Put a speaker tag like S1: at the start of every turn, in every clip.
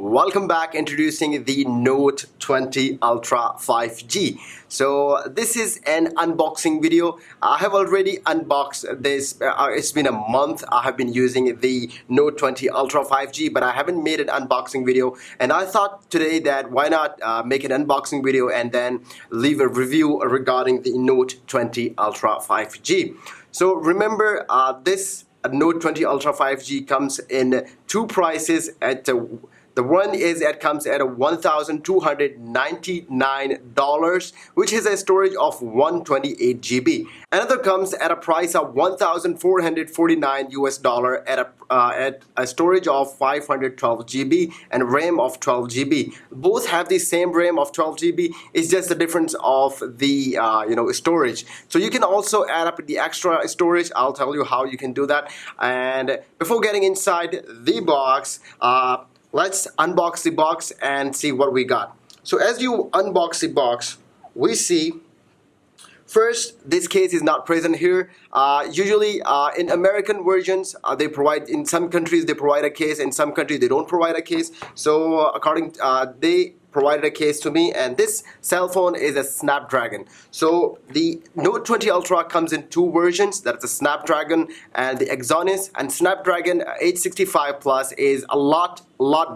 S1: Welcome back, introducing the Note 20 Ultra 5G. So this is an unboxing video. I have already unboxed this. It's been a month I have been using the Note 20 Ultra 5G, but I haven't made an unboxing video, and I thought today that why not make an unboxing video and then leave a review regarding the Note 20 Ultra 5G. So remember, this Note 20 Ultra 5G comes in two prices. The one is it comes at $1,299, which is a storage of 128 GB. Another comes at a price of $1,449 at a storage of 512 GB and RAM of 12 GB. Both have the same RAM of 12 GB. It's just the difference of the storage. So you can also add up the extra storage. I'll tell you how you can do that. And before getting inside the box, let's unbox the box and see what we got. So as you unbox the box, we see first, this case is not present here. Usually in American versions, they provide, in some countries they provide a case, in some countries they don't provide a case. So they provided a case to me, and this cell phone is a Snapdragon. So the Note 20 Ultra comes in two versions, that's the Snapdragon and the Exynos, and Snapdragon 865 Plus is a lot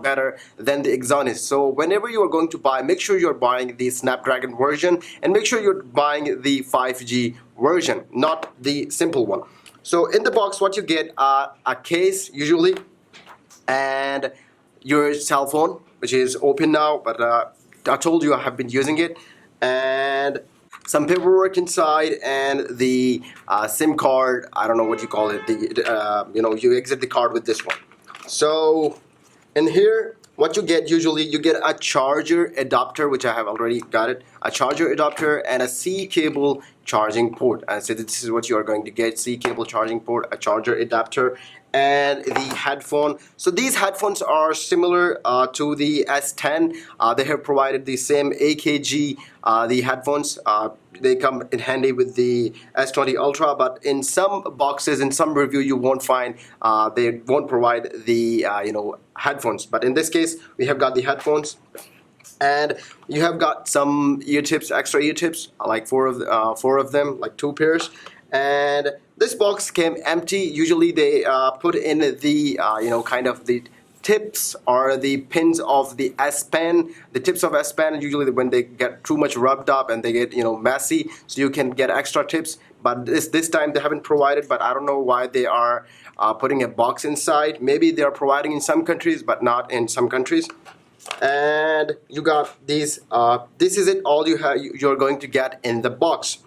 S1: better than the Exynos. So whenever you are going to buy, make sure you're buying the Snapdragon version and make sure you're buying the 5G version, not the simple one. So in the box, what you get are a case usually, and your cell phone, which is open now, but I told you I have been using it, and some paperwork inside, and the SIM card. I don't know what you call it. You exit the card with this one. So in here, what you get usually, you get a charger adapter, which I have already got it, a charger adapter and a C cable charging port. And so this is what you are going to get: C cable charging port, a charger adapter, and the headphone. So these headphones are similar to the S10. They have provided the same AKG the headphones. They come in handy with the S20 Ultra, but in some boxes, in some review, you won't find they won't provide the headphones. But in this case, we have got the headphones, and you have got some ear tips, extra ear tips, like four of them, like 2 pairs. And this box came empty. Usually they put in the kind of the tips or the pins of the S Pen. The tips of S Pen, usually when they get too much rubbed up and they get messy, so you can get extra tips. But this time they haven't provided, but I don't know why they are putting a box inside. Maybe they are providing in some countries, but not in some countries. And you got these. This is it. All you're going to get in the box.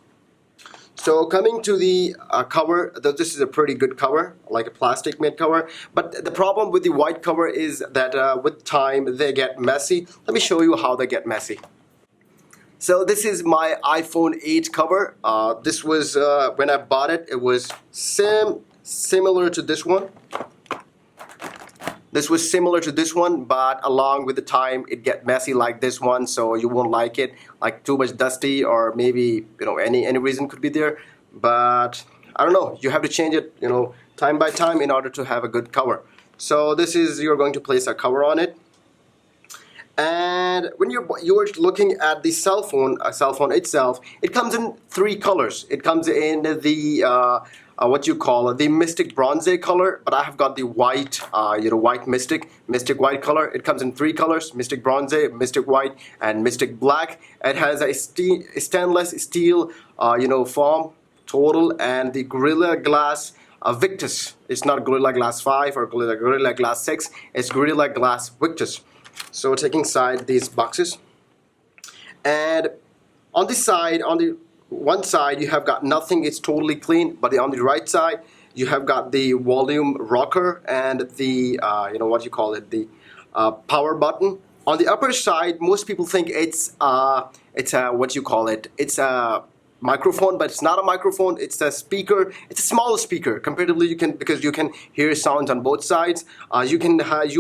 S1: So coming to the cover, this is a pretty good cover, like a plastic made cover. But the problem with the white cover is that with time they get messy. Let me show you how they get messy. So this is my iPhone 8 cover. This was when I bought it. It was similar to this one. This was similar to this one, but along with the time it get messy like this one, so you won't like it, like too much dusty, or maybe any reason could be there. But I don't know, you have to change it time by time in order to have a good cover. So this is, you're going to place a cover on it. And when you're looking at the cell phone itself, it comes in 3 colors. It comes in the what you call the Mystic Bronze color, but I have got the white, white Mystic white color. It comes in 3 colors: Mystic Bronze, Mystic White, and Mystic Black. It has a stainless steel, foam total, and the Gorilla Glass Victus. It's not Gorilla Glass 5 or Gorilla Glass 6. It's Gorilla Glass Victus. So taking aside these boxes, and on this side, on the one side, you have got nothing. It's totally clean. But on the right side, you have got the volume rocker and the the power button. On the upper side, most people think it's a it's a microphone, but it's not a microphone. It's a speaker. It's a small speaker comparatively. Because you can hear sounds on both sides. You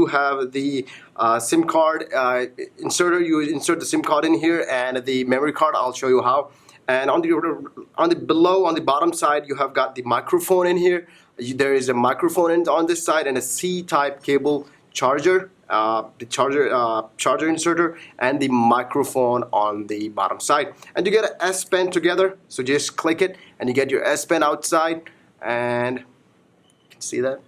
S1: have the SIM card inserter. You insert the SIM card in here, and the memory card. I'll show you how. And on the bottom side, you have got the microphone in here. There is a microphone on this side and a C-type cable charger, the charger inserter, and the microphone on the bottom side. And you get an S Pen together, so just click it and you get your S Pen outside, and you can see that.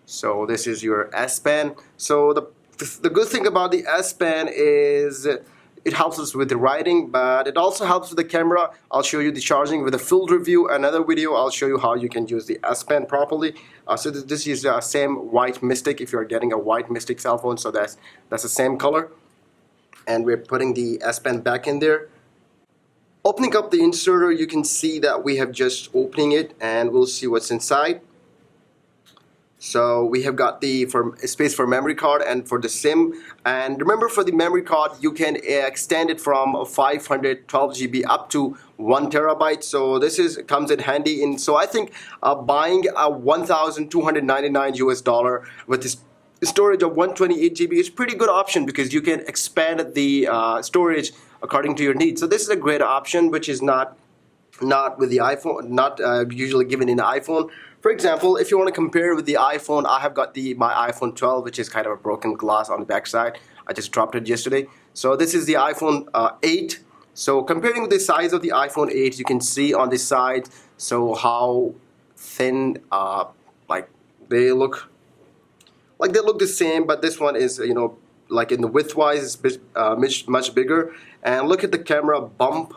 S1: So this is your S Pen. So the good thing about the S Pen is it helps us with the writing, but it also helps with the camera. I'll show you the charging with a full review. Another video, I'll show you how you can use the S Pen properly. So this is the same white Mystic. If you're getting a white Mystic cell phone, so that's the same color. And we're putting the S Pen back in there. Opening up the inserter, you can see that we have just opening it, and we'll see what's inside. So we have got the space for memory card and for the SIM. And remember, for the memory card, you can extend it from 512 GB up to 1 terabyte. So this comes in handy. So I think buying a $1,299 US with this storage of 128 GB is pretty good option, because you can expand the storage according to your needs. So this is a great option, which is not with the iPhone, not usually given in the iPhone. For example, if you want to compare with the iPhone, I have got my iPhone 12, which is kind of a broken glass on the back side. I just dropped it yesterday. So this is the iPhone 8. So comparing with the size of the iPhone 8, you can see on this side, so how thin, like they look the same, but this one is, like in the width-wise, it's much bigger. And look at the camera bump.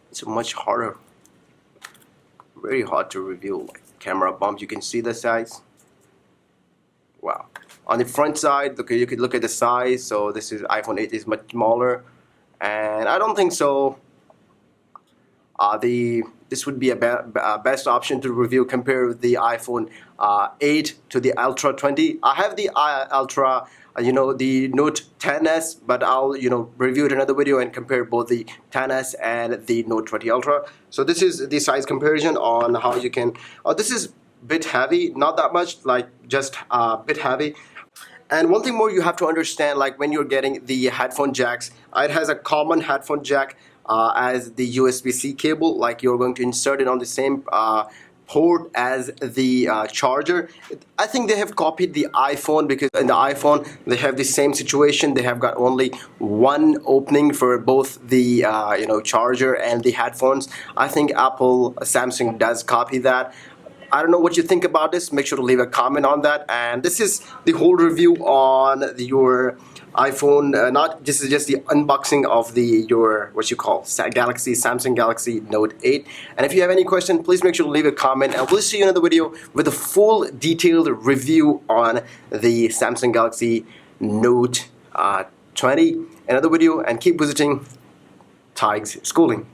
S1: It's much harder. Very hard to reveal, like camera bump. You can see the size. Wow. On the front side, you could look at the size. So this is iPhone 8 is much smaller, and I don't think so. This would be a best option to review compared with the iPhone 8 to the Ultra 20. I have the Ultra, the Note 10s, but I'll review it in another video and compare both the 10s and the Note 20 Ultra. So this is the size comparison on how you can. This is a bit heavy, not that much, like just a bit heavy. And one thing more you have to understand, like when you're getting the headphone jacks, it has a common headphone jack as the USB-C cable. Like you're going to insert it on the same port as the charger. I think they have copied the iPhone, because in the iPhone they have the same situation. They have got only one opening for both the charger and the headphones. I think Samsung does copy that. I don't know what you think about this. Make sure to leave a comment on that. And this is the whole review on your iPhone. This is just the unboxing of your Samsung Galaxy Note 8. And if you have any question, please make sure to leave a comment, and we'll see you in another video with a full detailed review on the Samsung Galaxy Note 20. Another video, and keep visiting Tig's Schooling.